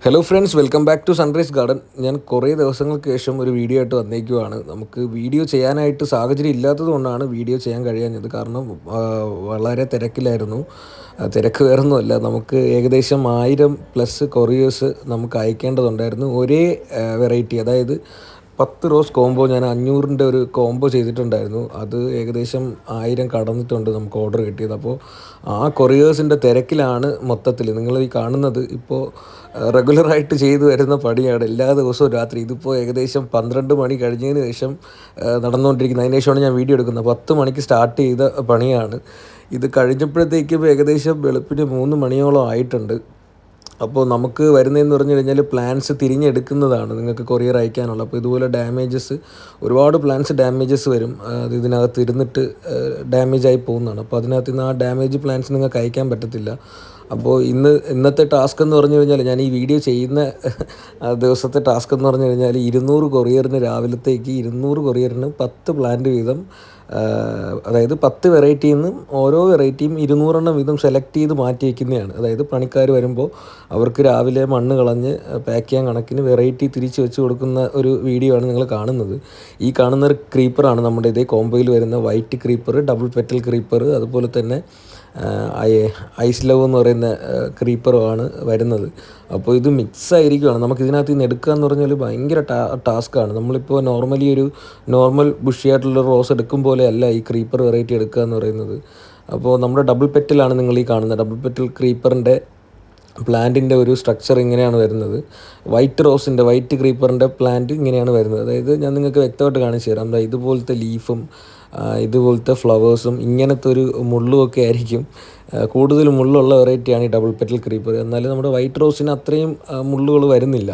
Hello friends, welcome back to Sunrise Garden. ഞാൻ കുറേ ദിവസങ്ങൾക്ക് ശേഷം ഒരു വീഡിയോ ആയിട്ട് വന്നേക്കുവാണ്. നമുക്ക് വീഡിയോ ചെയ്യാനായിട്ട് സാഹചര്യം ഇല്ലാത്തത് കൊണ്ടാണ് വീഡിയോ ചെയ്യാൻ കഴിയാഞ്ഞത്. കാരണം വളരെ തിരക്കിലായിരുന്നു. തിരക്ക് വേറൊന്നുമല്ല, നമുക്ക് ഏകദേശം 1000+ കൊറിയേഴ്സ് നമുക്ക് അയക്കേണ്ടതുണ്ടായിരുന്നു. ഒരേ വെറൈറ്റി, അതായത് 10 റോസ് കോംബോ ഞാൻ 500-ൻ്റെ ഒരു കോംബോ ചെയ്തിട്ടുണ്ടായിരുന്നു. അത് ഏകദേശം 1000 കടന്നിട്ടുണ്ട് നമുക്ക് ഓർഡർ കിട്ടിയത്. അപ്പോൾ ആ കൊറിയേഴ്സിൻ്റെ തിരക്കിലാണ് മൊത്തത്തിൽ നിങ്ങൾ ഈ കാണുന്നത്. ഇപ്പോൾ റെഗുലറായിട്ട് ചെയ്തു വരുന്ന പണിയാണ് എല്ലാ ദിവസവും രാത്രി. ഇതിപ്പോൾ ഏകദേശം 12 മണി കഴിഞ്ഞതിന് ശേഷം നടന്നുകൊണ്ടിരിക്കുന്നത്. അതിന് ശേഷമാണ് ഞാൻ വീഡിയോ എടുക്കുന്നത്. 10 മണിക്ക് സ്റ്റാർട്ട് ചെയ്ത പണിയാണ്. ഇത് കഴിഞ്ഞപ്പോഴത്തേക്കും ഏകദേശം വെളുപ്പിന് 3 മണിയോളം ആയിട്ടുണ്ട്. അപ്പോൾ നമുക്ക് വരുന്നതെന്ന് പറഞ്ഞു കഴിഞ്ഞാൽ പ്ലാൻസ് തിരിഞ്ഞെടുക്കുന്നതാണ് നിങ്ങൾക്ക് കൊറിയർ അയക്കാനുള്ള. അപ്പോൾ ഇതുപോലെ ഒരുപാട് പ്ലാൻസ് ഡാമേജസ് വരും. അത് ഇതിനകത്ത് ഇരുന്നിട്ട് ഡാമേജ് ആയി പോകുന്നതാണ്. അപ്പോൾ അതിനകത്ത് നിന്ന് ആ ഡാമേജ് പ്ലാൻസ് നിങ്ങൾക്ക് അയക്കാൻ പറ്റത്തില്ല. അപ്പോൾ ഇന്നത്തെ ടാസ്ക് എന്ന് പറഞ്ഞു കഴിഞ്ഞാൽ, ഞാൻ ഈ വീഡിയോ ചെയ്യുന്ന ദിവസത്തെ ടാസ്ക് എന്ന് പറഞ്ഞു കഴിഞ്ഞാൽ 200 കൊറിയറിന് രാവിലത്തേക്ക് 200 കൊറിയറിന് 10 പ്ലാന്റ് വീതം, അതായത് 10 വെറൈറ്റിയിൽ നിന്നും ഓരോ വെറൈറ്റിയും 200 വീതം സെലക്ട് ചെയ്ത് മാറ്റി വയ്ക്കുന്നതാണ്. അതായത് പണിക്കാർ വരുമ്പോൾ അവർക്ക് രാവിലെ മണ്ണ് കളഞ്ഞ് പാക്ക് ചെയ്യാൻ കണക്കിന് വെറൈറ്റി തിരിച്ച് വെച്ച് കൊടുക്കുന്ന ഒരു വീഡിയോ ആണ് നിങ്ങൾ കാണുന്നത്. ഈ കാണുന്ന ഒരു ക്രീപ്പറാണ് നമ്മുടെ ഇതേ കോംബോയിൽ വരുന്ന white creeper, double petal creeper, അതുപോലെ തന്നെ ഐസ് ലവ് എന്ന് പറയുന്ന ക്രീപ്പറുമാണ് വരുന്നത്. അപ്പോൾ ഇത് മിക്സ് ആയിരിക്കുകയാണ്. നമുക്ക് ഇതിനകത്ത് നിന്ന് എടുക്കുക എന്ന് പറഞ്ഞാൽ ഭയങ്കര ടാസ്ക്കാണ്. നമ്മളിപ്പോൾ നോർമൽ ബുഷിയായിട്ടുള്ള റോസ് എടുക്കും പോലെ അല്ല ഈ ക്രീപ്പർ വെറൈറ്റി എടുക്കുക എന്ന് പറയുന്നത്. അപ്പോൾ നമ്മുടെ ഡബിൾ പെറ്റലാണ് നിങ്ങൾ ഈ കാണുന്നത്. ഡബിൾ പെറ്റൽ ക്രീപ്പറിൻ്റെ പ്ലാന്റിൻ്റെ ഒരു സ്ട്രക്ചർ ഇങ്ങനെയാണ് വരുന്നത്. വൈറ്റ് ക്രീപ്പറിൻ്റെ പ്ലാന്റ് ഇങ്ങനെയാണ് വരുന്നത്. അതായത് ഞാൻ നിങ്ങൾക്ക് വ്യക്തമായിട്ട് കാണിച്ചു തരാം. ഇതുപോലത്തെ ലീഫും ഇതുപോലത്തെ ഫ്ലവേഴ്സും ഇങ്ങനത്തെ ഒരു മുള്ളുമൊക്കെ ആയിരിക്കും. കൂടുതൽ മുള്ളുള്ള വെറൈറ്റിയാണ് ഈ ഡബിൾ പെറ്റൽ ക്രീപ്പർ. എന്നാലും നമ്മുടെ വൈറ്റ് റോസിന് അത്രയും മുള്ളുകൾ വരുന്നില്ല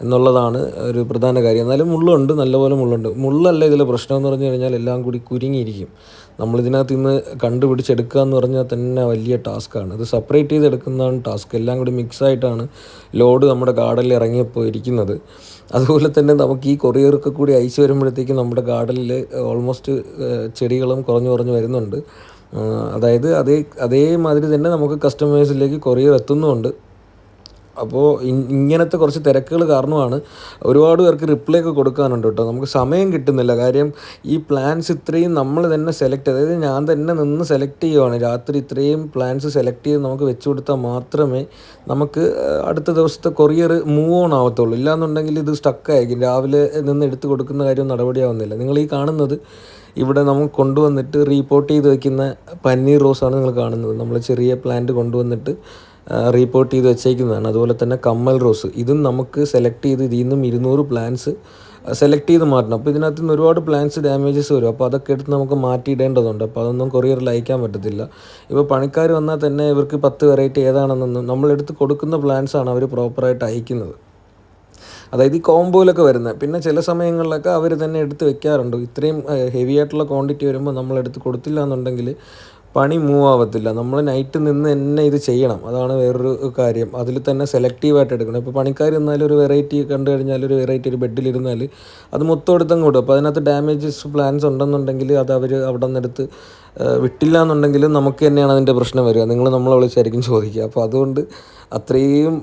എന്നുള്ളതാണ് ഒരു പ്രധാന കാര്യം. എന്നാലും മുള്ളുണ്ട്, നല്ലപോലെ മുള്ളുണ്ട്. മുള്ളല്ല ഇതിലെ പ്രശ്നം എന്ന് പറഞ്ഞു കഴിഞ്ഞാൽ എല്ലാം കൂടി കുരുങ്ങിയിരിക്കും. നമ്മളിതിനകത്ത് ഇന്ന് കണ്ടുപിടിച്ചെടുക്കുക എന്ന് പറഞ്ഞാൽ തന്നെ വലിയ ടാസ്ക്കാണ്. ഇത് സെപ്പറേറ്റ് ചെയ്തെടുക്കുന്നതാണ് ടാസ്ക്. എല്ലാം കൂടി മിക്സായിട്ടാണ് ലോഡ് നമ്മുടെ ഗാർഡനിൽ ഇറങ്ങിയപ്പോൾ ഇരിക്കുന്നത്. അതുപോലെ തന്നെ നമുക്ക് ഈ കൊറിയറൊക്കെ കൂടി അയച്ചു വരുമ്പോഴത്തേക്കും നമ്മുടെ ഗാർഡനിൽ ഓൾമോസ്റ്റ് ചെടികളും കുറഞ്ഞു വരുന്നുണ്ട്. അതായത് അതേമാതിരി തന്നെ നമുക്ക് കസ്റ്റമേഴ്സിലേക്ക് കൊറിയർ എത്തുന്നുമുണ്ട്. അപ്പോൾ ഇങ്ങനത്തെ കുറച്ച് തിരക്കുകൾ കാരണമാണ് ഒരുപാട് പേർക്ക് റിപ്ലൈ ഒക്കെ കൊടുക്കാനുണ്ട് കേട്ടോ. നമുക്ക് സമയം കിട്ടുന്നില്ല. കാര്യം ഈ പ്ലാൻസ് ഇത്രയും നമ്മൾ തന്നെ അതായത് ഞാൻ തന്നെ നിന്ന് സെലക്ട് ചെയ്യുവാണ്. രാത്രി ഇത്രയും പ്ലാൻസ് സെലക്ട് ചെയ്ത് നമുക്ക് വെച്ച് കൊടുത്താൽ മാത്രമേ നമുക്ക് അടുത്ത ദിവസത്തെ കൊറിയർ മൂവ് ഓൺ ആവത്തുള്ളൂ. ഇല്ലാന്നുണ്ടെങ്കിൽ ഇത് സ്റ്റക്കായിരിക്കും. രാവിലെ നിന്ന് എടുത്ത് കൊടുക്കുന്ന കാര്യം നടപടിയാവുന്നില്ല. നിങ്ങൾ ഈ കാണുന്നത് ഇവിടെ നമുക്ക് കൊണ്ടുവന്നിട്ട് റീപോർട്ട് ചെയ്ത് വയ്ക്കുന്ന പന്നീർ റോസാണ് നിങ്ങൾ കാണുന്നത്. നമ്മൾ ചെറിയ പ്ലാന്റ് കൊണ്ടുവന്നിട്ട് റീപോർട്ട് ചെയ്ത് വെച്ചേക്കുന്നതാണ്. അതുപോലെ തന്നെ കമ്മൽ റോസ്, ഇതും നമുക്ക് സെലക്ട് ചെയ്ത് ഇതിൽ നിന്നും 200 പ്ലാൻസ് സെലക്ട് ചെയ്ത് മാറ്റണം. അപ്പോൾ ഇതിനകത്ത് നിന്ന് ഒരുപാട് പ്ലാൻസ് ഡാമേജസ് വരും. അപ്പോൾ അതൊക്കെ എടുത്ത് നമുക്ക് മാറ്റിയിടേണ്ടതുണ്ട്. അപ്പോൾ അതൊന്നും കൊറിയറിൽ അയക്കാൻ പറ്റത്തില്ല. ഇപ്പോൾ പണിക്കാർ വന്നാൽ തന്നെ ഇവർക്ക് 10 വെറൈറ്റി ഏതാണെന്നൊന്നും നമ്മളെടുത്ത് കൊടുക്കുന്ന പ്ലാൻസാണ് അവർ പ്രോപ്പറായിട്ട് അയക്കുന്നത്. അതായത് ഈ കോംബോയിലൊക്കെ വരുന്നത്. പിന്നെ ചില സമയങ്ങളിലൊക്കെ അവർ തന്നെ എടുത്ത് വെക്കാറുണ്ട്. ഇത്രയും ഹെവി ആയിട്ടുള്ള ക്വാണ്ടിറ്റി വരുമ്പോൾ നമ്മളെടുത്ത് കൊടുത്തില്ല എന്നുണ്ടെങ്കിൽ പണി മൂവ് ആവത്തില്ല. നമ്മൾ നൈറ്റ് നിന്ന് തന്നെ ഇത് ചെയ്യണം. അതാണ് വേറൊരു കാര്യം. അതിൽ തന്നെ സെലക്റ്റീവായിട്ട് എടുക്കണം. ഇപ്പോൾ പണിക്കാർ എന്നാലും ഒരു വെറൈറ്റി കണ്ടു കഴിഞ്ഞാൽ ഒരു ബെഡിലിരുന്നാൽ അത് മൊത്തം എടുത്തങ്ങ് വിടും. അപ്പോൾ അതിനകത്ത് ഡാമേജസ് പ്ലാൻസ് ഉണ്ടെന്നുണ്ടെങ്കിൽ അത് അവർ അവിടെ നിന്നെടുത്ത് വിട്ടില്ല എന്നുണ്ടെങ്കിലും നമുക്ക് തന്നെയാണ് അതിൻ്റെ പ്രശ്നം വരിക. നിങ്ങൾ നമ്മളെ വിളിച്ചായിരിക്കും ചോദിക്കുക. അപ്പോൾ അതുകൊണ്ട് അത്രയും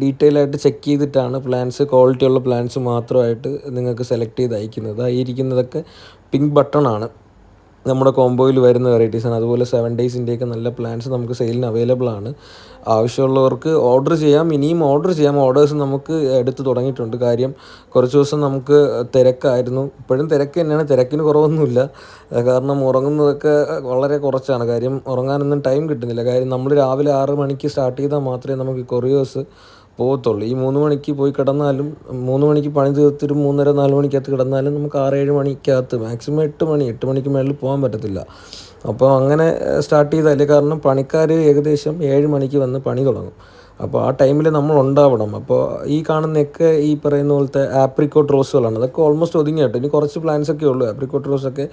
ഡീറ്റെയിൽ ആയിട്ട് ചെക്ക് ചെയ്തിട്ടാണ് ക്വാളിറ്റിയുള്ള പ്ലാൻസ് മാത്രമായിട്ട് നിങ്ങൾക്ക് സെലക്ട് ചെയ്ത് അയക്കുന്നത്. ഈ ഇരിക്കുന്നതൊക്കെ പിങ്ക് ബട്ടണാണ് നമ്മുടെ കോംബോയിൽ വരുന്ന വെറൈറ്റീസാണ്. അതുപോലെ 7 ഡേയ്സിൻ്റെയൊക്കെ നല്ല പ്ലാൻസ് നമുക്ക് സെയിലിന് അവൈലബിൾ ആണ്. ആവശ്യമുള്ളവർക്ക് ഓർഡർ ചെയ്യാം. ഇനിയും ഓർഡർ ചെയ്യാം. ഓർഡേഴ്സ് നമുക്ക് എടുത്ത് തുടങ്ങിയിട്ടുണ്ട്. കാര്യം കുറച്ച് ദിവസം നമുക്ക് തിരക്കായിരുന്നു. ഇപ്പോഴും തിരക്ക് തന്നെയാണ്. തിരക്കിന് കുറവൊന്നുമില്ല. കാരണം ഉറങ്ങുന്നതൊക്കെ വളരെ കുറച്ചാണ്. കാര്യം ഉറങ്ങാനൊന്നും ടൈം കിട്ടുന്നില്ല. കാര്യം നമ്മൾ രാവിലെ 6 മണിക്ക് സ്റ്റാർട്ട് ചെയ്താൽ മാത്രമേ നമുക്ക് കൊറിയേഴ്സ് പോകത്തുള്ളൂ. ഈ 3 മണിക്ക് പോയി കിടന്നാലും 3 മണിക്ക് പണി തീർത്തിട്ട് 3:30 4 മണിക്കകത്ത് കിടന്നാലും നമുക്ക് 6-7 മണിക്കകത്ത് മാക്സിമം 8 മണിക്ക് മേളിൽ പോകാൻ പറ്റത്തില്ല. അപ്പോൾ അങ്ങനെ സ്റ്റാർട്ട് ചെയ്താലേ, കാരണം പണിക്കാർ ഏകദേശം 7 മണിക്ക് വന്ന് പണി തുടങ്ങും. അപ്പോൾ ആ ടൈമിൽ നമ്മൾ ഉണ്ടാവണം. അപ്പോൾ ഈ കാണുന്നതൊക്കെ ഈ പറയുന്ന പോലത്തെ ആപ്രിക്കോട്ട് റോസുകളാണ്. അതൊക്കെ ഓൾമോസ്റ്റ് ഒതുങ്ങി കേട്ടോ. ഇനി കുറച്ച് പ്ലാൻസൊക്കെ ഉള്ളൂ. ആപ്രിക്കോട്ട് റോസൊക്കെ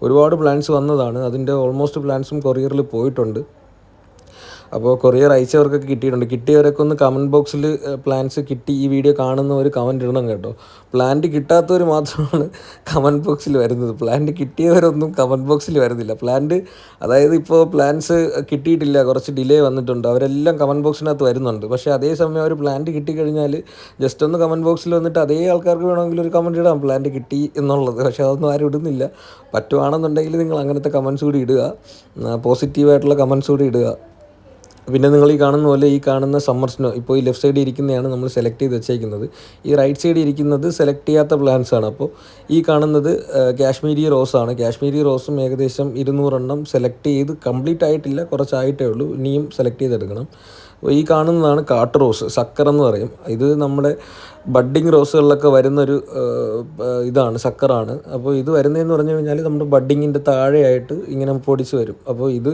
ഒരുപാട് പ്ലാൻസ് വന്നതാണ്. അതിൻ്റെ ഓൾമോസ്റ്റ് പ്ലാൻസും കൊറിയറിൽ പോയിട്ടുണ്ട്. അപ്പോൾ കൊറിയർ അയച്ചവർക്കൊക്കെ കിട്ടിയിട്ടുണ്ട്. കിട്ടിയവരൊക്കെ ഒന്ന് കമൻറ്റ് ബോക്സിൽ പ്ലാൻസ് കിട്ടി ഈ വീഡിയോ കാണുന്നവർ കമൻറ്റ് ഇടണം കേട്ടോ. പ്ലാന്റ് കിട്ടാത്തവർ മാത്രമാണ് കമൻറ്റ് ബോക്സിൽ വരുന്നത്. പ്ലാന്റ് കിട്ടിയവരൊന്നും കമൻറ്റ് ബോക്സിൽ വരുന്നില്ല. അതായത് ഇപ്പോൾ പ്ലാൻസ് കിട്ടിയിട്ടില്ല, കുറച്ച് ഡിലേ വന്നിട്ടുണ്ട്, അവരെല്ലാം കമൻറ്റ് ബോക്സിനകത്ത് വരുന്നുണ്ട്. പക്ഷേ അതേസമയം ഒരു പ്ലാന്റ് കിട്ടിക്കഴിഞ്ഞാൽ ജസ്റ്റ് ഒന്ന് കമൻറ്റ് ബോക്സിൽ വന്നിട്ട് അതേ ആൾക്കാർക്ക് വേണമെങ്കിൽ ഒരു കമൻറ്റ് ഇടാം പ്ലാന്റ് കിട്ടി എന്നുള്ളത്. പക്ഷേ അതൊന്നും ആരും ഇടുന്നില്ല. പറ്റുവാണെന്നുണ്ടെങ്കിൽ നിങ്ങൾ അങ്ങനത്തെ കമൻറ്റ്സ് കൂടി ഇടുക, പോസിറ്റീവായിട്ടുള്ള കമൻറ്റ്സ് കൂടി ഇടുക. പിന്നെ നിങ്ങൾ ഈ കാണുന്ന പോലെ ഈ കാണുന്ന സമ്മർ സ്നോ ഇപ്പോൾ ഈ ലെഫ്റ്റ് സൈഡിൽ ഇരിക്കുന്നതാണ് നമ്മൾ സെലക്ട് ചെയ്ത് വെച്ചേക്കുന്നത്. ഈ റൈറ്റ് സൈഡിൽ ഇരിക്കുന്നത് സെലക്ട് ചെയ്യാത്ത പ്ലാന്റ്സ് ആണ്. അപ്പോൾ ഈ കാണുന്നത് കാശ്മീരി റോസാണ്. കാശ്മീരി റോസും ഏകദേശം 200 എണ്ണം സെലക്ട് ചെയ്ത് കംപ്ലീറ്റ് ആയിട്ടില്ല, കുറച്ചായിട്ടേ ഉള്ളൂ, ഇനിയും സെലക്ട് ചെയ്തെടുക്കണം. അപ്പോൾ ഈ കാണുന്നതാണ് കാട്ട് റോസ്, സക്കർ എന്ന് പറയും. ഇത് നമ്മുടെ ബഡ്ഡിങ് റോസുകളിലൊക്കെ വരുന്നൊരു ഇതാണ്, സക്കറാണ്. അപ്പോൾ ഇത് വരുന്നതെന്ന് പറഞ്ഞു കഴിഞ്ഞാൽ നമ്മുടെ ബഡ്ഡിങ്ങിൻ്റെ താഴെയായിട്ട് ഇങ്ങനെ പൊടിച്ച് വരും. അപ്പോൾ ഇത്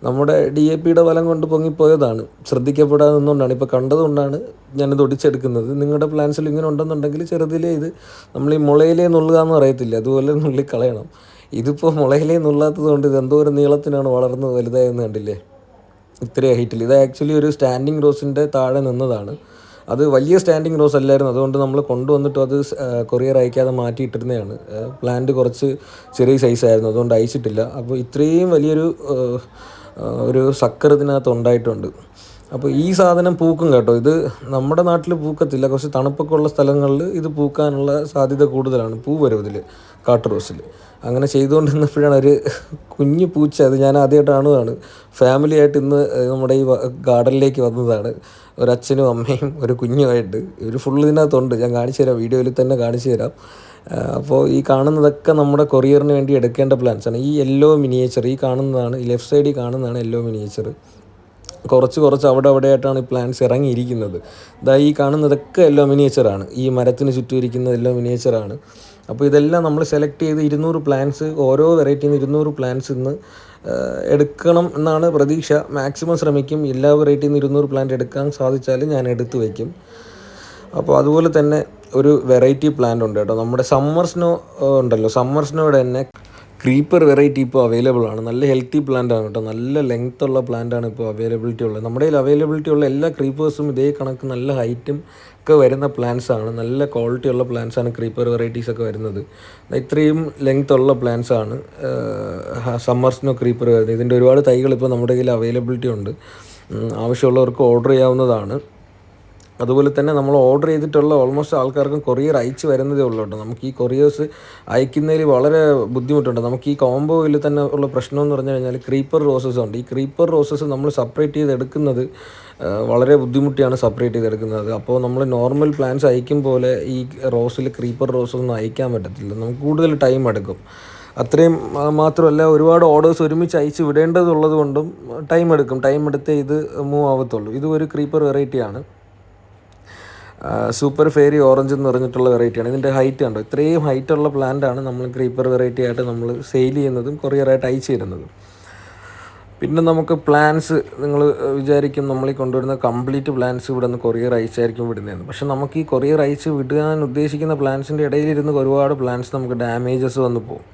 നമ്മുടെ DAPയുടെ ഫലം കൊണ്ട് പൊങ്ങിപ്പോയതാണ്, ശ്രദ്ധിക്കപ്പെടാതെ നിന്നുകൊണ്ടാണ്. ഇപ്പോൾ കണ്ടതുകൊണ്ടാണ് ഞാനിത് ഒടിച്ചെടുക്കുന്നത്. നിങ്ങളുടെ പ്ലാൻസിൽ ഇങ്ങനെ ഉണ്ടെന്നുണ്ടെങ്കിൽ ചെറുതിലേ ഇത് നമ്മൾ ഈ മുളയിലേ നുള്ളുക എന്ന് പറയത്തില്ല, അതുപോലെ നുള്ളി കളയണം. ഇതിപ്പോൾ മുളയിലേ നുള്ളാത്തത് കൊണ്ട് ഇത് എന്തോ ഒരു നീളത്തിനാണ് വളർന്ന് വലുതായെന്ന് കണ്ടില്ലേ, ഇത്രയും ഹൈറ്റിൽ. ഇത് ആക്ച്വലി ഒരു സ്റ്റാൻഡിങ് റോസിൻ്റെ താഴെ നിന്നതാണ്. അത് വലിയ സ്റ്റാൻഡിങ് റോസ് അല്ലായിരുന്നു, അതുകൊണ്ട് നമ്മൾ കൊണ്ടുവന്നിട്ട് അത് കൊറിയർ അയക്കാതെ മാറ്റിയിട്ടിരുന്നതാണ്. പ്ലാന്റ് കുറച്ച് ചെറിയ സൈസായിരുന്നു, അതുകൊണ്ട് അയച്ചിട്ടില്ല. അപ്പോൾ ഇത്രയും വലിയൊരു ഒരു സക്കർ ഇതിനകത്ത് ഉണ്ടായിട്ടുണ്ട്. അപ്പോൾ ഈ സാധനം പൂക്കും കേട്ടോ. ഇത് നമ്മുടെ നാട്ടിൽ പൂക്കത്തില്ല, കുറച്ച് തണുപ്പൊക്കെ ഉള്ള സ്ഥലങ്ങളിൽ ഇത് പൂക്കാനുള്ള സാധ്യത കൂടുതലാണ്. പൂ വരും ഇതിൽ, കാട്ട് റോസിൽ. അങ്ങനെ ചെയ്തുകൊണ്ടിരുന്നപ്പോഴാണ് ഒരു കുഞ്ഞു പൂച്ച, അത് ഞാൻ ആദ്യമായിട്ട് കാണുകയാണ്, ഫാമിലിയായിട്ട് ഇന്ന് നമ്മുടെ ഈ ഗാർഡനിലേക്ക് വന്നതാണ്. ഒരച്ഛനും അമ്മയും ഒരു കുഞ്ഞുമായിട്ട്. ഒരു ഫുൾ ഇതിനകത്തുണ്ട്, ഞാൻ കാണിച്ചു തരാം, വീഡിയോയിൽ തന്നെ കാണിച്ചു തരാം. അപ്പോൾ ഈ കാണുന്നതൊക്കെ നമ്മുടെ കൊറിയറിന് വേണ്ടി എടുക്കേണ്ട പ്ലാന്റ്സാണ്. ഈ യെല്ലോ മിനിയേച്ചർ ഈ കാണുന്നതാണ്, ഈ ലെഫ്റ്റ് സൈഡിൽ കാണുന്നതാണ് യെല്ലോ മിനിയേച്ചർ. കുറച്ച് അവിടെ ആയിട്ടാണ് ഈ പ്ലാന്റ്സ് ഇറങ്ങിയിരിക്കുന്നത്. ഈ കാണുന്നതൊക്കെ യെല്ലോ മിനിയേച്ചറാണ്. ഈ മരത്തിന് ചുറ്റും ഇരിക്കുന്ന യെല്ലോ മിനിയേച്ചറാണ്. അപ്പോൾ ഇതെല്ലാം നമ്മൾ സെലക്ട് ചെയ്ത് 200 പ്ലാന്റ്സ്, ഓരോ വെറൈറ്റിയിൽ നിന്ന് 200 പ്ലാന്റ്സ് ഇന്ന് എടുക്കണം എന്നാണ് പ്രതീക്ഷ. മാക്സിമം ശ്രമിക്കും. എല്ലാ വെറൈറ്റിയിൽ നിന്ന് 200 പ്ലാന്റ് എടുക്കാൻ സാധിച്ചാൽ ഞാൻ എടുത്തു വയ്ക്കും. അപ്പോൾ അതുപോലെ തന്നെ ഒരു വെറൈറ്റി പ്ലാന്റ് ഉണ്ട് കേട്ടോ, നമ്മുടെ സമ്മർ സ്നോ ഉണ്ടല്ലോ, സമ്മർ സ്നോയുടെ തന്നെ ക്രീപ്പർ വെറൈറ്റി ഇപ്പോൾ അവൈലബിൾ ആണ്. നല്ല ഹെൽത്തി പ്ലാന്റ് ആണ് കേട്ടോ, നല്ല ലെങ്ത് ഉള്ള പ്ലാന്റ് ആണ് ഇപ്പോൾ അവൈലബിലിറ്റി ഉള്ളത്. നമ്മുടെ കയ്യിൽ അവൈലബിലിറ്റി ഉള്ള എല്ലാ ക്രീപ്പേഴ്സും ഇതേ കണക്ക് നല്ല ഹൈറ്റും ഒക്കെ വരുന്ന പ്ലാന്റ്സ് ആണ്, നല്ല ക്വാളിറ്റി ഉള്ള പ്ലാന്റ്സ് ആണ് ക്രീപ്പർ വെറൈറ്റീസ് ഒക്കെ വരുന്നത്. ഇത്രയും ലെങ്ത് ഉള്ള പ്ലാന്റ്സ് ആണ് സമ്മർ സ്നോ ക്രീപ്പർ വരുന്നത്. ഇതിൻ്റെ ഒരുപാട് തൈകൾ ഇപ്പോൾ നമ്മുടെ കയ്യിൽ അവൈലബിലിറ്റി ഉണ്ട്, ആവശ്യമുള്ളവർക്ക് ഓർഡർ ചെയ്യാവുന്നതാണ്. അതുപോലെ തന്നെ നമ്മൾ ഓർഡർ ചെയ്തിട്ടുള്ള ഓൾമോസ്റ്റ് ആൾക്കാർക്കും കൊറിയർ അയച്ച് വരുന്നതേ ഉള്ളൂ കേട്ടോ. നമുക്ക് ഈ കൊറിയേഴ്സ് അയക്കുന്നതിൽ വളരെ ബുദ്ധിമുട്ടുണ്ട്. നമുക്ക് ഈ കോംബോയിൽ തന്നെ ഉള്ള പ്രശ്നം എന്ന് പറഞ്ഞു കഴിഞ്ഞാൽ ക്രീപ്പർ റോസസ് ഉണ്ട്. ഈ ക്രീപ്പർ റോസസ് നമ്മൾ സെപ്പറേറ്റ് ചെയ്തെടുക്കുന്നത് വളരെ ബുദ്ധിമുട്ടിയാണ് സെപ്പറേറ്റ് ചെയ്തെടുക്കുന്നത്. അപ്പോൾ നമ്മൾ നോർമൽ പ്ലാന്റ്സ് അയക്കും പോലെ ഈ റോസിൽ ക്രീപ്പർ റോസസ് ഒന്നും അയക്കാൻ പറ്റത്തില്ല, നമുക്ക് കൂടുതൽ ടൈം എടുക്കും. അത്രയും മാത്രമല്ല, ഒരുപാട് ഓർഡേഴ്സ് ഒരുമിച്ച് അയച്ച് വിടേണ്ടതുള്ളത് കൊണ്ടും ടൈം എടുത്തേ ഇത് മൂവ് ആവത്തുള്ളൂ. ഇത് ഒരു ക്രീപ്പർ വെറൈറ്റിയാണ്, സൂപ്പർ ഫെയറി ഓറഞ്ച് എന്ന് പറഞ്ഞിട്ടുള്ള വെറൈറ്റിയാണ്. ഇതിൻ്റെ ഹൈറ്റ് കണ്ടോ, ഇത്രയും ഹൈറ്റുള്ള പ്ലാന്റാണ് നമ്മൾ ക്രീപ്പർ വെറൈറ്റി ആയിട്ട് നമ്മൾ സെയിൽ ചെയ്യുന്നതും കൊറിയറായിട്ട് അയച്ചു തരുന്നതും. പിന്നെ നമുക്ക് പ്ലാന്റ്സ്, നിങ്ങൾ വിചാരിക്കും നമ്മൾ ഈ കൊണ്ടുവരുന്ന കംപ്ലീറ്റ് പ്ലാന്റ്സ് ഇവിടെ നിന്ന് കൊറിയർ അയച്ചായിരിക്കും വിടുന്നതെന്ന്. പക്ഷേ നമുക്ക് ഈ കൊറിയർ അയച്ച് വിടാൻ ഉദ്ദേശിക്കുന്ന പ്ലാന്റ്സിൻ്റെ ഇടയിലിരുന്ന് ഒരുപാട് പ്ലാന്റ്സ് നമുക്ക് ഡാമേജസ് വന്ന് പോകും.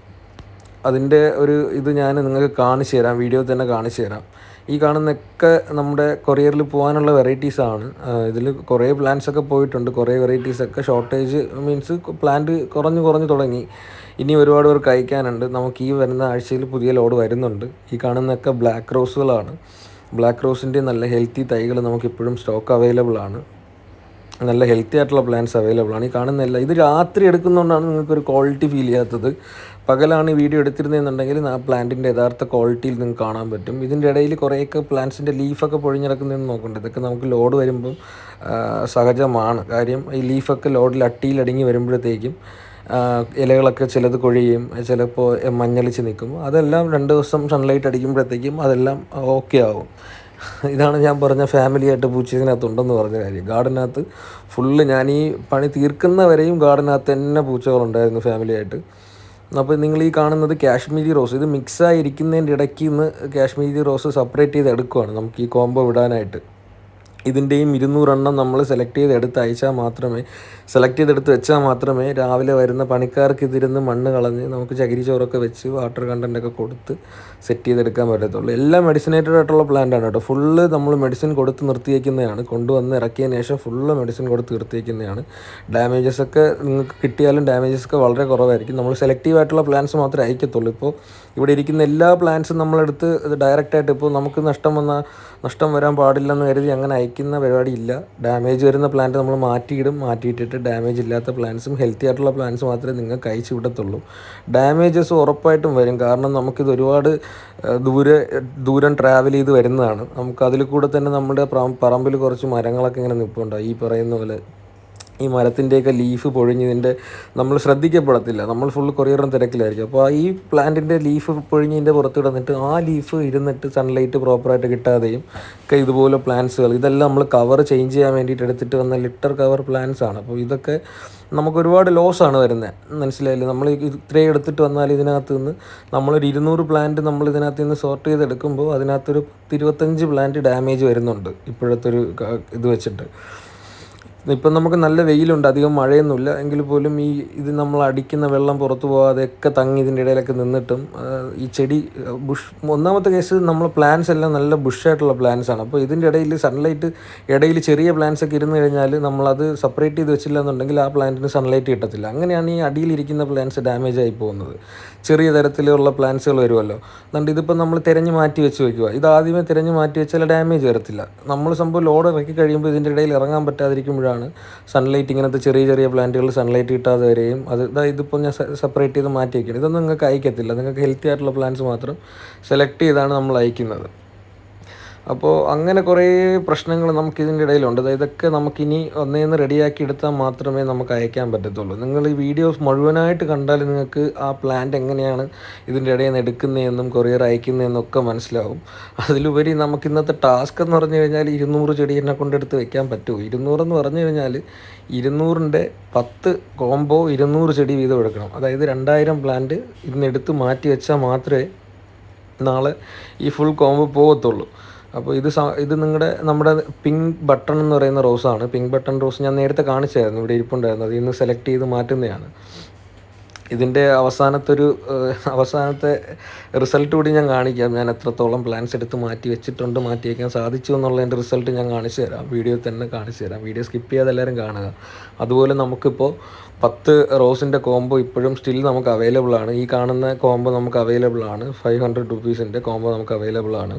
അതിൻ്റെ ഒരു ഇത് ഞാൻ നിങ്ങൾക്ക് കാണിച്ചു തരാം, വീഡിയോ തന്നെ കാണിച്ചു തരാം. ഈ കാണുന്നൊക്കെ നമ്മുടെ കൊറിയറിൽ പോകാനുള്ള വെറൈറ്റീസാണ്. ഇതിൽ കുറേ പ്ലാന്റ്സൊക്കെ പോയിട്ടുണ്ട്, കുറേ വെറൈറ്റീസൊക്കെ ഷോർട്ടേജ് മീൻസ് പ്ലാന്റ് കുറഞ്ഞു തുടങ്ങി. ഇനി ഒരുപാട് പേർക്ക് അയക്കാനുണ്ട്. നമുക്ക് ഈ വരുന്ന ആഴ്ചയിൽ പുതിയ ലോഡ് വരുന്നുണ്ട്. ഈ കാണുന്നതൊക്കെ ബ്ലാക്ക് റോസുകളാണ്. ബ്ലാക്ക് റോസിൻ്റെ നല്ല ഹെൽത്തി തൈകൾ നമുക്കിപ്പോഴും സ്റ്റോക്ക് അവൈലബിൾ ആണ്. നല്ല ഹെൽത്തി ആയിട്ടുള്ള പ്ലാന്റ്സ് അവൈലബിൾ ആണ്. ഈ കാണുന്നില്ല, ഇത് രാത്രി എടുക്കുന്നതുകൊണ്ടാണ് നിങ്ങൾക്കൊരു ക്വാളിറ്റി ഫീൽ ചെയ്യാത്തത്. പകലാണ് ഈ വീഡിയോ എടുത്തിരുന്നതെന്നുണ്ടെങ്കിൽ ആ പ്ലാന്റിൻ്റെ യഥാർത്ഥ ക്വാളിറ്റിയിൽ നിങ്ങൾക്ക് കാണാൻ പറ്റും. ഇതിൻ്റെ ഇടയിൽ കുറേയൊക്കെ പ്ലാന്റ്സിൻ്റെ ലീഫൊക്കെ പൊഴിഞ്ഞിറക്കുന്നതെന്ന് നോക്കേണ്ടത്. ഇതൊക്കെ നമുക്ക് ലോഡ് വരുമ്പം സഹജമാണ്. കാര്യം ഈ ലീഫൊക്കെ ലോഡിൽ അട്ടിയിലടങ്ങി വരുമ്പോഴത്തേക്കും ഇലകളൊക്കെ ചിലത് കൊഴിയും, ചിലപ്പോൾ മഞ്ഞളിച്ച് നിൽക്കും. അതെല്ലാം 2 ദിവസം സൺലൈറ്റ് അടിക്കുമ്പോഴത്തേക്കും അതെല്ലാം ഓക്കെ ആവും. ഇതാണ് ഞാൻ പറഞ്ഞ ഫാമിലിയായിട്ട് പൂച്ച ഇതിനകത്തുണ്ടെന്ന് പറഞ്ഞ കാര്യം. ഗാർഡനകത്ത് ഫുള്ള് ഞാൻ ഈ പണി തീർക്കുന്നവരെയും ഗാർഡനകത്ത് തന്നെ പൂച്ചകളുണ്ടായിരുന്നു ഫാമിലിയായിട്ട്. അപ്പോൾ നിങ്ങൾ ഈ കാണുന്നത് കാശ്മീരി റോസ്, ഇത് മിക്സായിരിക്കുന്നതിൻ്റെ ഇടയ്ക്ക് നിന്ന് കാശ്മീരി റോസ് സെപ്പറേറ്റ് ചെയ്ത് എടുക്കുകയാണ് നമുക്ക് ഈ കോംബോ വിടാനായിട്ട്. ഇതിൻ്റെയും 200 എണ്ണം നമ്മൾ സെലക്ട് ചെയ്തെടുത്ത് വെച്ചാൽ മാത്രമേ രാവിലെ വരുന്ന പണിക്കാർക്ക് ഇതിരുന്ന് മണ്ണ് കളഞ്ഞ് നമുക്ക് ചകിരിച്ചോറൊക്കെ വെച്ച് വാട്ടർ കണ്ടൻറ്റൊക്കെ കൊടുത്ത് സെറ്റ് ചെയ്തെടുക്കാൻ പറ്റത്തുള്ളൂ. എല്ലാം മെഡിസിനേറ്റഡ് ആയിട്ടുള്ള പ്ലാന്റാണ് കേട്ടോ. ഫുള്ള് നമ്മൾ മെഡിസിൻ കൊടുത്ത് നിർത്തിയേക്കുന്നതാണ്. കൊണ്ടുവന്ന് ഇറക്കിയതിന് ശേഷം ഫുള്ള് മെഡിസിൻ കൊടുത്ത് നിർത്തിയേക്കുന്നതാണ്. ഡാമേജസ് ഒക്കെ നിങ്ങൾക്ക് കിട്ടിയാലും ഡാമേജസ് ഒക്കെ വളരെ കുറവായിരിക്കും. നമ്മൾ സെലക്റ്റീവ് ആയിട്ടുള്ള പ്ലാന്റ്സ് മാത്രമേ അയക്കത്തുള്ളൂ. ഇപ്പോൾ ഇവിടെ ഇരിക്കുന്ന എല്ലാ പ്ലാന്റ്സും നമ്മളെടുത്ത് ഡയറക്റ്റായിട്ട് ഇപ്പോൾ നമുക്ക് നഷ്ടം വരാൻ പാടില്ലെന്ന് കരുതി അങ്ങനെ അയക്കുന്ന പരിപാടി ഇല്ല. ഡാമേജ് വരുന്ന പ്ലാന്റ് നമ്മൾ മാറ്റിയിട്ടിട്ട് ഡാമേജ് ഇല്ലാത്ത പ്ലാന്റ്സും ഹെൽത്തി ആയിട്ടുള്ള പ്ലാന്റ്സ് മാത്രമേ നിങ്ങൾക്ക് അയച്ചു വിടത്തുള്ളൂ. ഡാമേജസ് ഉറപ്പായിട്ടും വരും. കാരണം നമുക്കിത് ഒരുപാട് ദൂരം ട്രാവൽ ചെയ്ത് വരുന്നതാണ്. നമുക്ക് അതിൽ കൂടെ തന്നെ നമ്മുടെ പറമ്പിൽ കുറച്ച് മരങ്ങളൊക്കെ ഇങ്ങനെ നിൽപ്പുണ്ടാവും. ഈ പറയുന്ന പോലെ ഈ മരത്തിൻ്റെയൊക്കെ ലീഫ് പൊഴിഞ്ഞതിൻ്റെ നമ്മൾ ശ്രദ്ധിക്കപ്പെടത്തില്ല. നമ്മൾ ഫുള്ള് കൊറിയറും തിരക്കിലായിരിക്കും. അപ്പോൾ ഈ പ്ലാന്റിൻ്റെ ലീഫ് പൊഴിഞ്ഞതിൻ്റെ പുറത്ത് കിടന്നിട്ട് ആ ലീഫ് ഇരുന്നിട്ട് സൺലൈറ്റ് പ്രോപ്പറായിട്ട് കിട്ടാതെയും ഒക്കെ ഇതുപോലെ പ്ലാന്റ്സുകൾ ഇതെല്ലാം നമ്മൾ കവർ ചേഞ്ച് ചെയ്യാൻ വേണ്ടിയിട്ട് എടുത്തിട്ട് വന്ന ലിറ്റർ കവർ പ്ലാന്റ്സ് ആണ്. അപ്പോൾ ഇതൊക്കെ നമുക്കൊരുപാട് ലോസാണ് വരുന്നത്. മനസ്സിലായില്ലേ? നമ്മൾ ഇത്രയും എടുത്തിട്ട് വന്നാൽ ഇതിനകത്ത് നിന്ന് നമ്മളൊരു 200 പ്ലാന്റ് നമ്മൾ ഇതിനകത്ത് നിന്ന് സോർട്ട് ചെയ്തെടുക്കുമ്പോൾ അതിനകത്തൊരു 25 പ്ലാന്റ് ഡാമേജ് വരുന്നുണ്ട് ഇപ്പോഴത്തെ ഒരു ഇത് വെച്ചിട്ട്. ഇപ്പം നമുക്ക് നല്ല വെയിലുണ്ട്, അധികം മഴയൊന്നുമില്ല. എങ്കിൽ പോലും ഇത് നമ്മൾ അടിക്കുന്ന വെള്ളം പുറത്തു പോകാതെയൊക്കെ തങ്ങി ഇതിൻ്റെ ഇടയിലൊക്കെ നിന്നിട്ടും ഈ ചെടി ഒന്നാമത്തെ കേസ് നമ്മൾ പ്ലാന്റ്സ് എല്ലാം നല്ല ബുഷായിട്ടുള്ള പ്ലാന്റ്സ് ആണ്. അപ്പോൾ ഇതിൻ്റെ ഇടയിൽ സൺലൈറ്റ് ഇടയിൽ ചെറിയ പ്ലാന്റ്സ് ഒക്കെ ഇരുന്ന് കഴിഞ്ഞാൽ നമ്മളത് സെപ്പറേറ്റ് ചെയ്ത് വെച്ചില്ല എന്നുണ്ടെങ്കിൽ ആ പ്ലാന്റിന് സൺലൈറ്റ് കിട്ടത്തില്ല. അങ്ങനെയാണ് ഈ അടിയിലിരിക്കുന്ന പ്ലാന്റ്സ് ഡാമേജ് ആയി പോകുന്നത്. ചെറിയ തരത്തിലുള്ള പ്ലാന്റ്സുകൾ വരുമല്ലോ. അതുകൊണ്ട് ഇതിപ്പോൾ നമ്മൾ തിരഞ്ഞ് മാറ്റി വെച്ച് വയ്ക്കുക. ഇത് ആദ്യമേ തിരഞ്ഞ് മാറ്റി വെച്ചാൽ ഡാമേജ് വരത്തില്ല. നമ്മൾ സംഭവം ലോഡ് ഇറക്കി കഴിയുമ്പോൾ ഇതിൻ്റെ ഇടയിൽ ഇറങ്ങാൻ പറ്റാതിരിക്കുമ്പോഴാണ് സൺലൈറ്റ് ഇങ്ങനത്തെ ചെറിയ പ്ലാന്റുകൾ സൺലൈറ്റ് കിട്ടാതെ വരെയും ഇതിപ്പോൾ ഞാൻ സെപ്പറേറ്റ് ചെയ്ത് മാറ്റി വയ്ക്കണം. ഇതൊന്നും നിങ്ങൾക്ക് അയക്കത്തില്ല. നിങ്ങൾക്ക് ഹെൽത്തി ആയിട്ടുള്ള പ്ലാന്റ്സ് മാത്രം സെലക്ട് ചെയ്താണ് നമ്മൾ അയക്കുന്നത്. അപ്പോൾ അങ്ങനെ കുറേ പ്രശ്നങ്ങൾ നമുക്കിതിൻ്റെ ഇടയിലുണ്ട്. ഇതൊക്കെ നമുക്കിനി ഒന്നേന്ന് റെഡിയാക്കി എടുത്താൽ മാത്രമേ നമുക്ക് അയക്കാൻ പറ്റത്തുള്ളൂ. നിങ്ങൾ ഈ വീഡിയോസ് മുഴുവനായിട്ട് കണ്ടാൽ നിങ്ങൾക്ക് ആ പ്ലാന്റ് എങ്ങനെയാണ് ഇതിൻ്റെ ഇടയിൽ നിന്ന് എടുക്കുന്നതെന്നും കൊറിയർ അയക്കുന്നതെന്നൊക്കെ മനസ്സിലാവും. അതിലുപരി നമുക്ക് ഇന്നത്തെ ടാസ്ക് എന്ന് പറഞ്ഞു കഴിഞ്ഞാൽ 200 ചെടി എന്നെ കൊണ്ടെടുത്ത് വെക്കാൻ പറ്റുമോ? 200 എന്ന് പറഞ്ഞു കഴിഞ്ഞാൽ 200ൻ്റെ 10 കോംബോ 200 ചെടി വീതം എടുക്കണം. അതായത് 2000 പ്ലാന്റ് ഇതിനെടുത്ത് മാറ്റി വെച്ചാൽ മാത്രമേ നാളെ ഈ ഫുൾ കോംബോ പോകത്തുള്ളൂ. അപ്പോൾ ഇത് നമ്മുടെ പിങ്ക് ബട്ടൺ എന്ന് പറയുന്ന റോസാണ്. പിങ്ക് ബട്ടൺ റോസ് ഞാൻ നേരത്തെ കാണിച്ചായിരുന്നു, ഇവിടെ ഇരിപ്പുണ്ടായിരുന്നു. അതിൽ നിന്ന് സെലക്ട് ചെയ്ത് മാറ്റുന്നതാണ്. ഇതിൻ്റെ അവസാനത്തെ റിസൾട്ട് കൂടി ഞാൻ കാണിക്കാം. ഞാൻ എത്രത്തോളം പ്ലാന്റ്സ് എടുത്ത് മാറ്റി വയ്ക്കാൻ സാധിച്ചു എന്നുള്ളതിൻ്റെ റിസൾട്ട് ഞാൻ കാണിച്ചു തരാം. വീഡിയോയിൽ തന്നെ കാണിച്ചു തരാം. വീഡിയോ സ്കിപ്പ് ചെയ്യാതെ എല്ലാവരും കാണുക. അതുപോലെ നമുക്കിപ്പോൾ 10 റോസിൻ്റെ കോംബോ ഇപ്പോഴും സ്റ്റിൽ നമുക്ക് അവൈലബിൾ ആണ്. ഈ കാണുന്ന കോംബോ നമുക്ക് അവൈലബിൾ ആണ്. 500 റുപ്പീസിൻ്റെ കോംബോ നമുക്ക് അവൈലബിൾ ആണ്.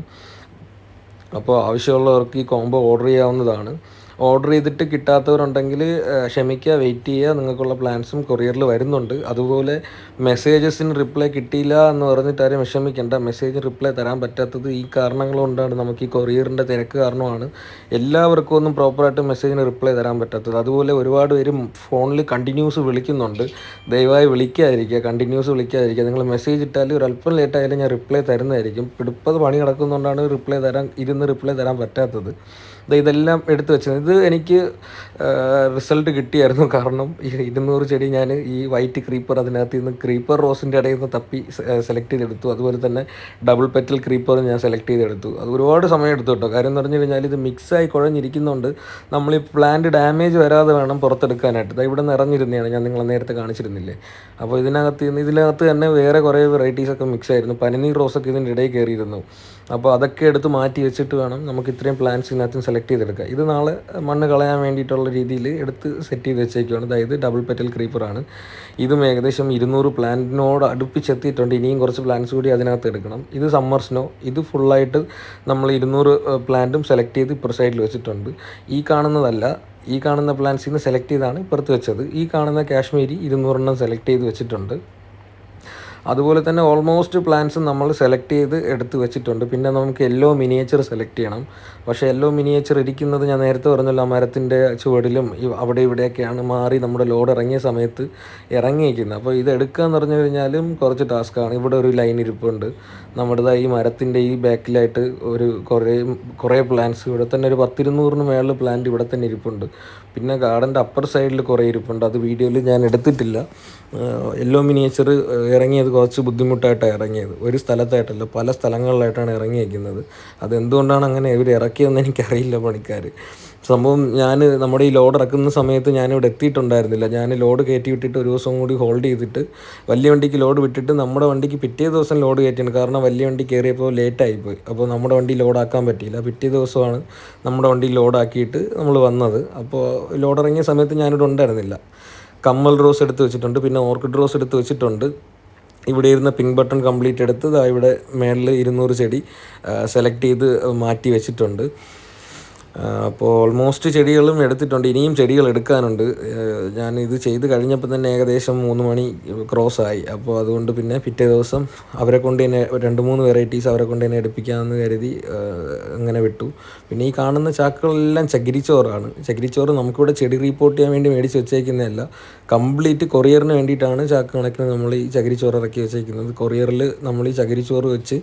അപ്പോൾ ആവശ്യമുള്ളവർക്ക് ഈ കോംബോ ഓർഡർ ചെയ്യാവുന്നതാണ്. ഓർഡർ ചെയ്തിട്ട് കിട്ടാത്തവരുണ്ടെങ്കിൽ ക്ഷമിക്കുക, വെയിറ്റ് ചെയ്യുക. നിങ്ങൾക്കുള്ള പ്ലാൻസും കൊറിയറിൽ വരുന്നുണ്ട്. അതുപോലെ മെസ്സേജസിന് റിപ്ലൈ കിട്ടിയില്ല എന്ന് പറഞ്ഞിട്ട് ആരും വിഷമിക്കേണ്ട. മെസ്സേജ് റിപ്ലൈ തരാൻ പറ്റാത്തത് ഈ കാരണങ്ങൾ കൊണ്ടാണ്. നമുക്ക് ഈ കൊറിയറിൻ്റെ തിരക്ക് കാരണമാണ് എല്ലാവർക്കും ഒന്നും പ്രോപ്പറായിട്ട് മെസ്സേജിന് റിപ്ലൈ തരാൻ പറ്റാത്തത്. അതുപോലെ ഒരുപാട് പേര് ഫോണിൽ കണ്ടിന്യൂസ് വിളിക്കുന്നുണ്ട്. ദയവായി കണ്ടിന്യൂസ് വിളിക്കാതിരിക്കുക. നിങ്ങൾ മെസ്സേജ് ഇട്ടാൽ ഒരു അല്പം ലേറ്റായാലും ഞാൻ റിപ്ലൈ തരുന്നതായിരിക്കും. പിടിപ്പത് പണി കിടക്കുന്നതുകൊണ്ടാണ് റിപ്ലൈ തരാൻ പറ്റാത്തത്. ഇതെല്ലാം എടുത്തു വെച്ചത്. ഇത് എനിക്ക് റിസൾട്ട് കിട്ടിയായിരുന്നു. കാരണം ഈ 200 ചെടി ഞാൻ ഈ വൈറ്റ് ക്രീപ്പർ അതിനകത്ത് നിന്ന് ക്രീപ്പർ റോസിൻ്റെ ഇടയിൽ നിന്ന് തപ്പി സെലക്ട് ചെയ്തെടുത്തു. അതുപോലെ തന്നെ ഡബിൾ പെറ്റൽ ക്രീപ്പർ ഞാൻ സെലക്ട് ചെയ്തെടുത്തു. അത് ഒരുപാട് സമയം എടുത്തു കേട്ടോ. കാര്യം എന്ന് പറഞ്ഞു കഴിഞ്ഞാൽ ഇത് മിക്സായി കുഴഞ്ഞിരിക്കുന്നതുകൊണ്ട് നമ്മൾ ഈ പ്ലാന്റ് ഡാമേജ് വരാതെ വേണം പുറത്തെടുക്കാനായിട്ട്. ഇവിടെ നിന്ന് ഇറങ്ങിയിരുന്നതാണ്, ഞാൻ നിങ്ങളെ നേരത്തെ കാണിച്ചിരുന്നില്ലേ. അപ്പോൾ ഇതിനകത്ത് തന്നെ വേറെ കുറേ വെറൈറ്റീസൊക്കെ മിക്സ് ആയിരുന്നു. പനിനീർ റോസൊക്കെ ഇതിൻ്റെ ഇടയിൽ കയറിയിരുന്നു. അപ്പോൾ അതൊക്കെ എടുത്ത് മാറ്റി വെച്ചിട്ട് വേണം നമുക്ക് ഇത്രയും പ്ലാന്റ്സ് ഇതിനകത്ത് സെലക്ട് ചെയ്തെടുക്കുക. ഇത് നാളെ മണ്ണ് കളയാൻ വേണ്ടിയിട്ടുള്ള രീതിയിൽ എടുത്ത് സെറ്റ് ചെയ്ത് വെച്ചേക്കുവാണ്. അതായത് ഡബിൾ പെറ്റൽ ക്രീപ്പറാണ്. ഇതും ഏകദേശം 200 പ്ലാന്റിനോട് അടുപ്പിച്ചെത്തിയിട്ടുണ്ട്. ഇനിയും കുറച്ച് പ്ലാന്റ്സ് കൂടി അതിനകത്ത് എടുക്കണം. ഇത് സമ്മർ സ്നോ. ഇത് ഫുള്ളായിട്ട് നമ്മൾ 200 പ്ലാന്റും സെലക്ട് ചെയ്ത് ഇപ്പുറ സൈഡിൽ വെച്ചിട്ടുണ്ട്. ഈ കാണുന്ന പ്ലാന്റ്സിൽ നിന്ന് സെലക്ട് ചെയ്താണ് ഇപ്പുറത്ത് വെച്ചത്. ഈ കാണുന്ന കാശ്മീരി 200 സെലക്ട് ചെയ്ത് വെച്ചിട്ടുണ്ട്. അതുപോലെ തന്നെ ഓൾമോസ്റ്റ് പ്ലാന്റ്സ് നമ്മൾ സെലക്ട് ചെയ്ത് എടുത്ത് വെച്ചിട്ടുണ്ട്. പിന്നെ നമുക്ക് യെല്ലോ മിനിയേച്ചർ സെലക്ട് ചെയ്യണം. പക്ഷേ യെല്ലോ മിനിയേച്ചർ ഇരിക്കുന്നത് ഞാൻ നേരത്തെ പറഞ്ഞല്ലോ, മരത്തിൻ്റെ ചുവടിലും അവിടെ ഇവിടെയൊക്കെയാണ് മാറി നമ്മുടെ ലോഡ് ഇറങ്ങിയ സമയത്ത് ഇറങ്ങിയിരിക്കുന്നത്. അപ്പോൾ ഇത് എടുക്കുക എന്ന് പറഞ്ഞു കഴിഞ്ഞാലും കുറച്ച് ടാസ്ക്കാണ്. ഇവിടെ ഒരു ലൈൻ ഇരിപ്പുണ്ട്. നമ്മുടെ ഈ മരത്തിൻ്റെ ഈ ബാക്കിലായിട്ട് കുറേ പ്ലാന്റ്സ് ഇവിടെ തന്നെ ഒരു 10-200 മേളിൽ പ്ലാന്റ് ഇവിടെ തന്നെ ഇരിപ്പുണ്ട്. പിന്നെ ഗാർഡൻ്റെ അപ്പർ സൈഡിൽ കുറേ ഇരിപ്പുണ്ട്. അത് വീഡിയോയിൽ ഞാൻ എടുത്തിട്ടില്ല. യെല്ലോ മിനിയേച്ചർ ഇറങ്ങിയത് കുറച്ച് ബുദ്ധിമുട്ടായിട്ടാണ് ഇറങ്ങിയത്. ഒരു സ്ഥലത്തായിട്ടല്ല, പല സ്ഥലങ്ങളിലായിട്ടാണ് ഇറങ്ങിയിരിക്കുന്നത്. അതെന്തുകൊണ്ടാണ് അങ്ങനെ ഇവർ ഇറക്കിയതെന്ന് എനിക്കറിയില്ല പണിക്കാർ. സംഭവം നമ്മുടെ ഈ ലോഡ് ഇറക്കുന്ന സമയത്ത് ഞാനിവിടെ എത്തിയിട്ടുണ്ടായിരുന്നില്ല. ഞാൻ ലോഡ് കയറ്റി വിട്ടിട്ട് ഒരു ദിവസം കൂടി ഹോൾഡ് ചെയ്തിട്ട് വലിയ വണ്ടിക്ക് ലോഡ് വിട്ടിട്ട് നമ്മുടെ വണ്ടിക്ക് പിറ്റേ ദിവസം ലോഡ് കയറ്റിയാണ്. കാരണം വലിയ വണ്ടി കയറിയപ്പോൾ ലേറ്റായിപ്പോയി. അപ്പോൾ നമ്മുടെ വണ്ടി ലോഡാക്കാൻ പറ്റിയില്ല. പിറ്റേ ദിവസമാണ് നമ്മുടെ വണ്ടി ലോഡാക്കിയിട്ട് നമ്മൾ വന്നത്. അപ്പോൾ ലോഡ് ഇറങ്ങിയ സമയത്ത് ഞാനിവിടെ ഉണ്ടായിരുന്നില്ല. കമ്മൽ റോസ് എടുത്ത് വെച്ചിട്ടുണ്ട്, പിന്നെ ഓർക്കിഡ് റോസ് എടുത്ത് വെച്ചിട്ടുണ്ട്. ഇവിടെ ഇരുന്ന പിങ്ക് ബട്ടൺ കംപ്ലീറ്റ് എടുത്ത് ഇവിടെ മേളിൽ 200 ചെടി സെലക്ട് ചെയ്ത് മാറ്റി വെച്ചിട്ടുണ്ട്. അപ്പോൾ ഓൾമോസ്റ്റ് ചെടികളും എടുത്തിട്ടുണ്ട്. ഇനിയും ചെടികൾ എടുക്കാനുണ്ട്. ഞാൻ ഇത് ചെയ്ത് കഴിഞ്ഞപ്പോൾ തന്നെ ഏകദേശം 3 മണി ക്രോസായി. അപ്പോൾ അതുകൊണ്ട് പിന്നെ പിറ്റേ ദിവസം അവരെ കൊണ്ട് തന്നെ 2-3 വെറൈറ്റീസ് അവരെ കൊണ്ട് തന്നെ എടുപ്പിക്കാമെന്ന് കരുതി അങ്ങനെ വിട്ടു. പിന്നെ ഈ കാണുന്ന ചാക്കുകളെല്ലാം ചകിരിച്ചോറാണ്. ചകിരിച്ചോറ് നമുക്കിവിടെ ചെടി റീപ്പോർട്ട് ചെയ്യാൻ വേണ്ടി മേടിച്ച് വെച്ചേക്കുന്നതല്ല, കംപ്ലീറ്റ് കൊറിയറിന് വേണ്ടിയിട്ടാണ് ചാക്ക് കണക്കിന് നമ്മൾ ഈ ചകിരിച്ചോറ് ഇറക്കി വെച്ചേക്കുന്നത്. കൊറിയറിൽ നമ്മൾ ഈ ചകിരിച്ചോറ് വെച്ച്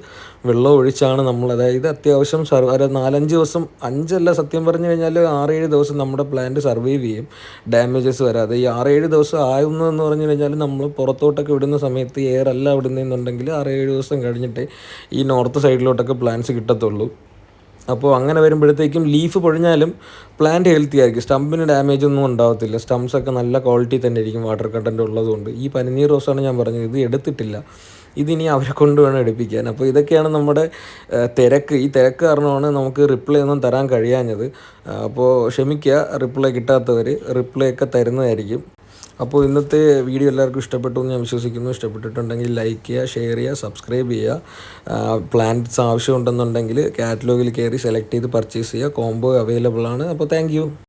വെള്ളം ഒഴിച്ചാണ് നമ്മൾ, അതായത് അത്യാവശ്യം 4-5 ദിവസം, 5 സത്യം പറഞ്ഞു കഴിഞ്ഞാൽ 6-7 ദിവസം നമ്മുടെ പ്ലാന്റ് സർവൈവ് ചെയ്യും ഡാമേജസ് വരാതെ. ഈ 6-7 ദിവസം ആകുന്നതെന്ന് പറഞ്ഞു കഴിഞ്ഞാൽ നമ്മൾ പുറത്തോട്ടൊക്കെ വിടുന്ന സമയത്ത് എയർ അല്ല വിടുന്നതെന്നുണ്ടെങ്കിൽ 6-7 ദിവസം കഴിഞ്ഞിട്ടേ ഈ നോർത്ത് സൈഡിലോട്ടൊക്കെ പ്ലാന്റ്സ് കിട്ടത്തുള്ളൂ. അപ്പോൾ അങ്ങനെ വരുമ്പോഴത്തേക്കും ലീഫ് പൊഴിഞ്ഞാലും പ്ലാന്റ് ഹെൽത്തി ആയിരിക്കും, സ്റ്റമ്പിന് ഡാമേജ് ഒന്നും ഉണ്ടാകത്തില്ല. സ്റ്റംസൊക്കെ നല്ല ക്വാളിറ്റി തന്നെ ആയിരിക്കും വാട്ടർ കണ്ടൻറ്റ് ഉള്ളതുകൊണ്ട്. ഈ പനിനീർ റോസാണ് ഞാൻ പറഞ്ഞത്, ഇത് എടുത്തിട്ടില്ല. ഇതിനി അവരെ കൊണ്ട് വേണം എടുപ്പിക്കാൻ. അപ്പോൾ ഇതൊക്കെയാണ് നമ്മുടെ തിരക്ക്. ഈ തിരക്ക് കാരണമാണ് നമുക്ക് റിപ്ലൈ ഒന്നും തരാൻ കഴിയാഞ്ഞത്. അപ്പോൾ ക്ഷമിക്കുക, റിപ്ലൈ കിട്ടാത്തവർ റിപ്ലൈ ഒക്കെ തരുന്നതായിരിക്കും. അപ്പോൾ ഇന്നത്തെ വീഡിയോ എല്ലാവർക്കും ഇഷ്ടപ്പെട്ടു എന്ന് ഞാൻ വിശ്വസിക്കുന്നു. ഇഷ്ടപ്പെട്ടിട്ടുണ്ടെങ്കിൽ ലൈക്ക് ചെയ്യുക, ഷെയർ ചെയ്യുക, സബ്സ്ക്രൈബ് ചെയ്യുക. പ്ലാന്റ്സ് ആവശ്യമുണ്ടെന്നുണ്ടെങ്കിൽ കാറ്റലോഗിൽ കയറി സെലക്ട് ചെയ്ത് പർച്ചേസ് ചെയ്യുക. കോംബോ അവൈലബിൾ ആണ്. അപ്പോൾ താങ്ക്